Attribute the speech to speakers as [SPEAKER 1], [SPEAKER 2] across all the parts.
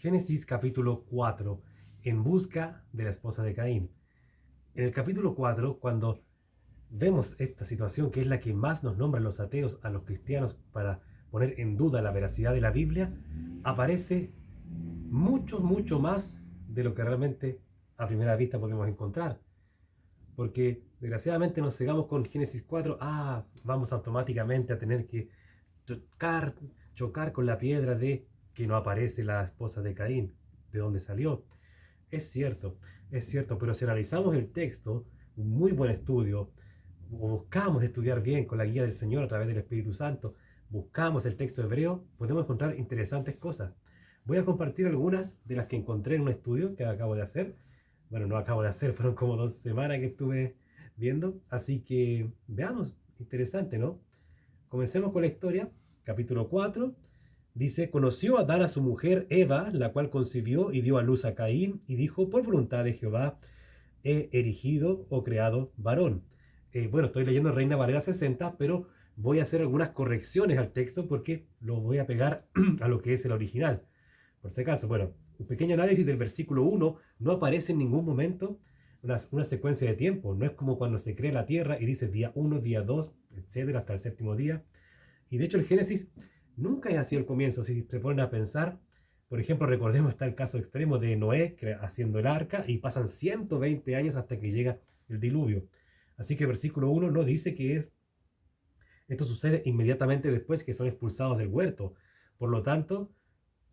[SPEAKER 1] Génesis capítulo 4, en busca de la esposa de Caín. En el capítulo 4, cuando vemos esta situación que es la que más nos nombran los ateos a los cristianos para poner en duda la veracidad de la Biblia, aparece mucho más de lo que realmente a primera vista podemos encontrar. Porque desgraciadamente nos cegamos con Génesis 4, vamos automáticamente a tener que chocar, chocar con la piedra de que no aparece la esposa de Caín, de dónde salió. Es cierto, pero si analizamos el texto, un muy buen estudio, o buscamos estudiar bien con la guía del Señor a través del Espíritu Santo, buscamos el texto hebreo, podemos encontrar interesantes cosas. Voy a compartir algunas de las que encontré en un estudio que acabo de hacer. Bueno, no acabo de hacer, fueron como 2 semanas que estuve viendo, así que veamos, interesante, ¿no? Comencemos con la historia, capítulo 4. Dice, conoció Adán a su mujer Eva, la cual concibió y dio a luz a Caín, y dijo, por voluntad de Jehová he erigido o creado varón. Bueno, estoy leyendo Reina Valera 60, pero voy a hacer algunas correcciones al texto porque lo voy a pegar a lo que es el original. Por si acaso, bueno, un pequeño análisis del versículo 1, no aparece en ningún momento una secuencia de tiempo. No es como cuando se crea la tierra y dice día 1, día 2, etcétera, hasta el séptimo día. Y de hecho el Génesis nunca es así el comienzo. Si se ponen a pensar, por ejemplo, recordemos está el caso extremo de Noé haciendo el arca y pasan 120 años hasta que llega el diluvio. Así que el versículo 1 no dice que esto sucede inmediatamente después que son expulsados del huerto. Por lo tanto,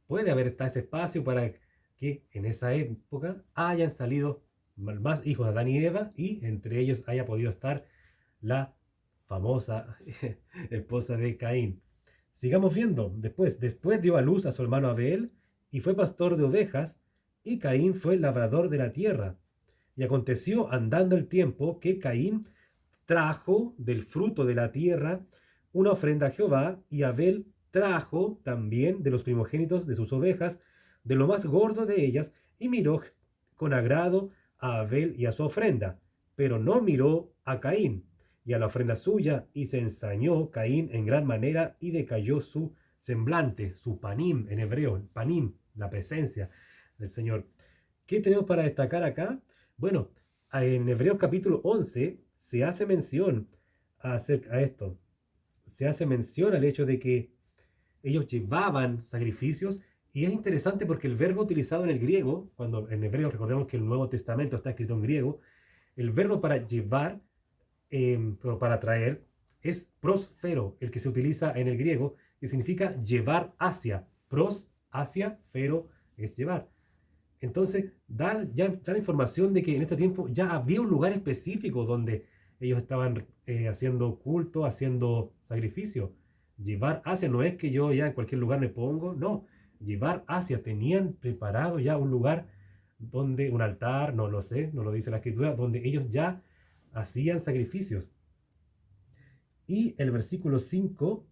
[SPEAKER 1] puede haber ese espacio para que en esa época hayan salido más hijos de Adán y Eva y entre ellos haya podido estar la famosa esposa de Caín. Sigamos viendo. Después dio a luz a su hermano Abel y fue pastor de ovejas, y Caín fue labrador de la tierra. Y aconteció andando el tiempo que Caín trajo del fruto de la tierra una ofrenda a Jehová, y Abel trajo también de los primogénitos de sus ovejas, de lo más gordo de ellas, y miró con agrado a Abel y a su ofrenda, pero no miró a Caín y a la ofrenda suya, y se ensañó Caín en gran manera, y decayó su semblante, su panim en hebreo, panim, la presencia del Señor. ¿Qué tenemos para destacar acá? Bueno, en Hebreos capítulo 11 se hace mención acerca de esto. Se hace mención al hecho de que ellos llevaban sacrificios, y es interesante porque el verbo utilizado en el griego, cuando en hebreo recordemos que el Nuevo Testamento está escrito en griego, el verbo para llevar, pero para traer, es prosfero, el que se utiliza en el griego, que significa llevar hacia. Pros, hacia, fero es llevar. Entonces, da la información de que en este tiempo ya había un lugar específico donde ellos estaban haciendo culto, haciendo sacrificio. Llevar hacia no es que yo ya en cualquier lugar me pongo, no. Llevar hacia, tenían preparado ya un lugar donde, un altar, no lo sé, no lo dice la escritura, donde ellos ya hacían sacrificios. Y el versículo 5,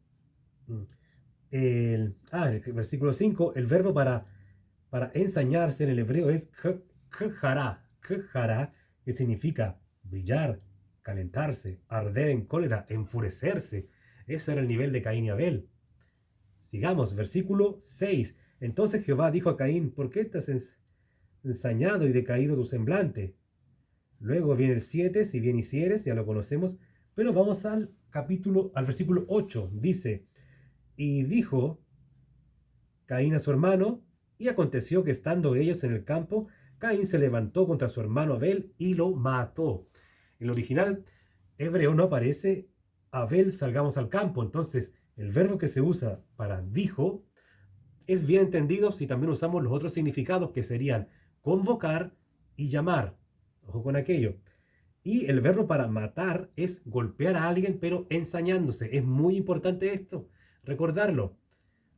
[SPEAKER 1] el versículo 5, el verbo para ensañarse en el hebreo es kjara, que significa brillar, calentarse, arder en cólera, enfurecerse. Ese era el nivel de Caín y Abel. Sigamos, versículo 6. Entonces Jehová dijo a Caín, ¿por qué te has ensañado y decaído tu semblante? Luego viene el 7, si bien hicieres, ya lo conocemos, pero vamos al versículo 8. Dice, y dijo Caín a su hermano, y aconteció que estando ellos en el campo, Caín se levantó contra su hermano Abel y lo mató. En el original hebreo no aparece Abel, salgamos al campo. Entonces, el verbo que se usa para dijo es bien entendido si también usamos los otros significados que serían convocar y llamar. Ojo con aquello. Y el verbo para matar es golpear a alguien, pero ensañándose. Es muy importante esto, recordarlo.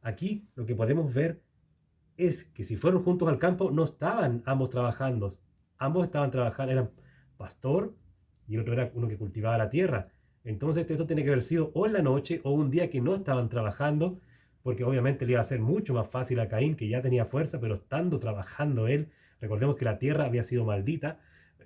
[SPEAKER 1] Aquí lo que podemos ver es que si fueron juntos al campo, no estaban ambos trabajando. Ambos estaban trabajando, eran pastor y el otro era uno que cultivaba la tierra. Entonces esto tiene que haber sido o en la noche o un día que no estaban trabajando, porque obviamente le iba a ser mucho más fácil a Caín, que ya tenía fuerza, pero estando trabajando él, recordemos que la tierra había sido maldita,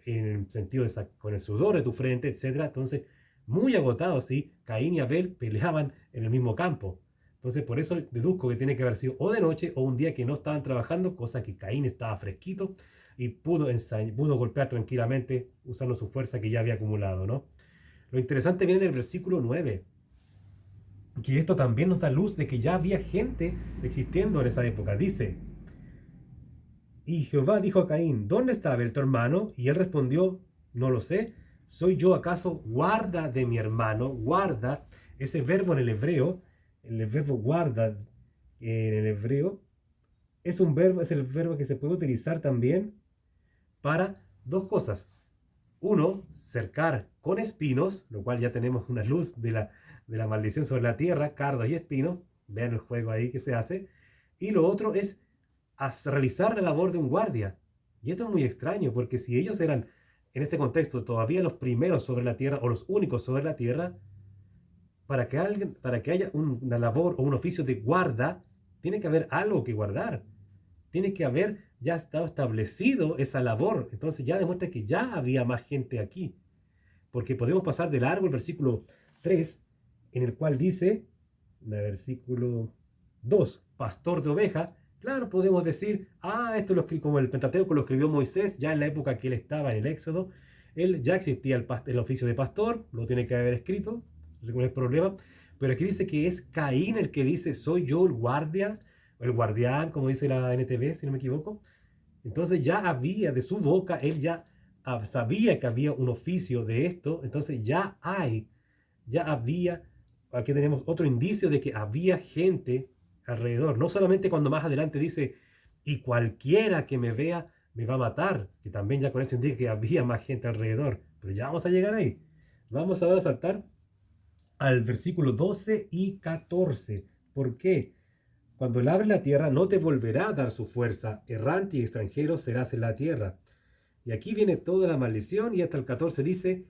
[SPEAKER 1] en el sentido de con el sudor de tu frente, etc. Entonces, muy agotados, ¿sí? Caín y Abel peleaban en el mismo campo. Entonces por eso deduzco que tiene que haber sido o de noche o un día que no estaban trabajando, cosa que Caín estaba fresquito y pudo golpear tranquilamente usando su fuerza que ya había acumulado, ¿no? Lo interesante viene en el versículo 9, que esto también nos da luz de que ya había gente existiendo en esa época. Dice, y Jehová dijo a Caín, ¿dónde está Abel tu hermano? Y él respondió, no lo sé. ¿Soy yo acaso guarda de mi hermano? Guarda, ese verbo en el verbo guarda en el hebreo, es el verbo que se puede utilizar también para dos cosas. Uno, cercar con espinos, lo cual ya tenemos una luz de la maldición sobre la tierra, cardos y espinos. Vean el juego ahí que se hace. Y lo otro es realizar la labor de un guardia. Y esto es muy extraño, porque si ellos eran, en este contexto, todavía los primeros sobre la tierra o los únicos sobre la tierra, para que haya una labor o un oficio de guarda, tiene que haber algo que guardar. Tiene que haber ya estado establecido esa labor. Entonces ya demuestra que ya había más gente aquí. Porque podemos pasar de largo el versículo 3, en el cual dice, en el versículo 2, pastor de oveja. Claro, podemos decir, esto lo escribió, como el Pentateuco lo escribió Moisés, ya en la época que él estaba en el Éxodo, él ya existía el oficio de pastor, lo tiene que haber escrito, no hay problema, pero aquí dice que es Caín el que dice, soy yo el guardia, o el guardián, como dice la NTV, si no me equivoco. Entonces ya había de su boca, él ya sabía que había un oficio de esto, entonces ya había, aquí tenemos otro indicio de que había gente alrededor, no solamente cuando más adelante dice, y cualquiera que me vea me va a matar, que también ya con eso indica que había más gente alrededor, pero ya vamos a llegar ahí. Vamos ahora a saltar al versículo 12 y 14. ¿Por qué? Cuando labre la tierra no te volverá a dar su fuerza, errante y extranjero serás en la tierra. Y aquí viene toda la maldición y hasta el 14 dice,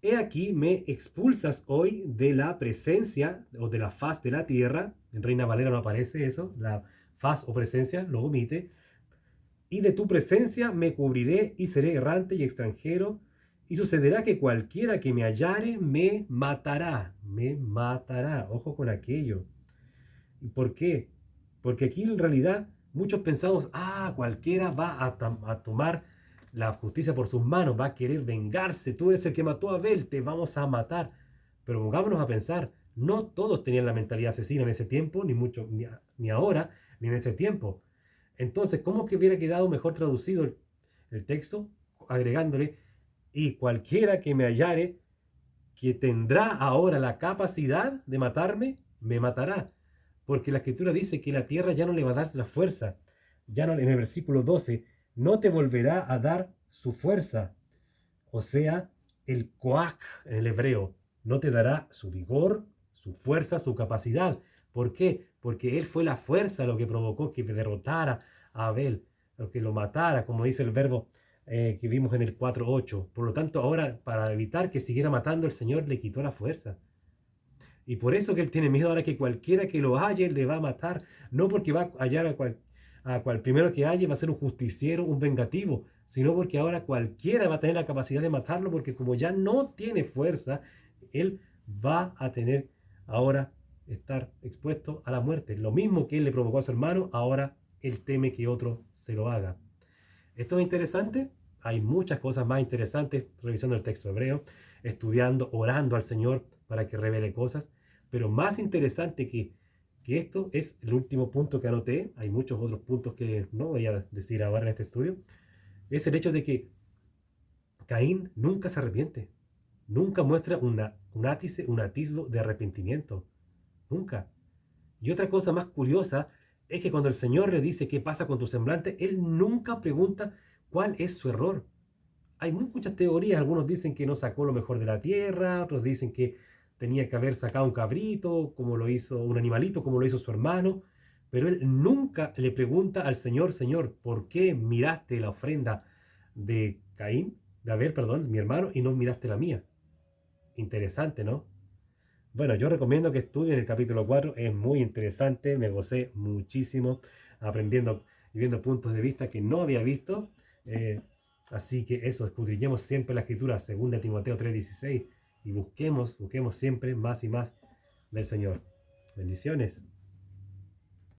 [SPEAKER 1] he aquí me expulsas hoy de la presencia o de la faz de la tierra. En Reina Valera no aparece eso, la faz o presencia lo omite. Y de tu presencia me cubriré y seré errante y extranjero. Y sucederá que cualquiera que me hallare me matará. Me matará. Ojo con aquello. ¿Y por qué? Porque aquí en realidad muchos pensamos, cualquiera va a tomar la justicia por sus manos, va a querer vengarse, tú eres el que mató a Abel, te vamos a matar. Pero pongámonos a pensar, no todos tenían la mentalidad asesina en ese tiempo, ni mucho, ni ahora, ni en ese tiempo. Entonces, ¿cómo que hubiera quedado mejor traducido el texto? Agregándole, y cualquiera que me hallare, que tendrá ahora la capacidad de matarme, me matará. Porque la escritura dice que la tierra ya no le va a dar la fuerza. Ya no, en el versículo 12, no te volverá a dar su fuerza. O sea, el coaj en el hebreo, no te dará su vigor, su fuerza, su capacidad. ¿Por qué? Porque él fue la fuerza lo que provocó que derrotara a Abel, lo que lo matara, como dice el verbo que vimos en el 4.8. Por lo tanto, ahora, para evitar que siguiera matando, el Señor le quitó la fuerza. Y por eso que él tiene miedo ahora que cualquiera que lo halle le va a matar. No porque va a hallar a cual primero que halle va a ser un justiciero, un vengativo, sino porque ahora cualquiera va a tener la capacidad de matarlo porque como ya no tiene fuerza, él va a tener ahora estar expuesto a la muerte. Lo mismo que él le provocó a su hermano, ahora él teme que otro se lo haga. Esto es interesante. Hay muchas cosas más interesantes revisando el texto hebreo, estudiando, orando al Señor para que revele cosas. Pero más interesante que esto es el último punto que anoté. Hay muchos otros puntos que no voy a decir ahora en este estudio. Es el hecho de que Caín nunca se arrepiente. Nunca muestra un atisbo de arrepentimiento. Nunca. Y otra cosa más curiosa es que cuando el Señor le dice qué pasa con tu semblante, Él nunca pregunta cuál es su error. Hay muchas teorías, algunos dicen que no sacó lo mejor de la tierra, otros dicen que tenía que haber sacado un cabrito, como lo hizo un animalito, como lo hizo su hermano, pero él nunca le pregunta al Señor, Señor, ¿por qué miraste la ofrenda de de Abel, perdón, mi hermano, y no miraste la mía? Interesante, ¿no? Bueno, yo recomiendo que estudien el capítulo 4, es muy interesante, me gocé muchísimo aprendiendo y viendo puntos de vista que no había visto. Eh, Así que eso, escudriñemos siempre la escritura, 2 Timoteo 3:16, y busquemos siempre más y más del Señor. Bendiciones.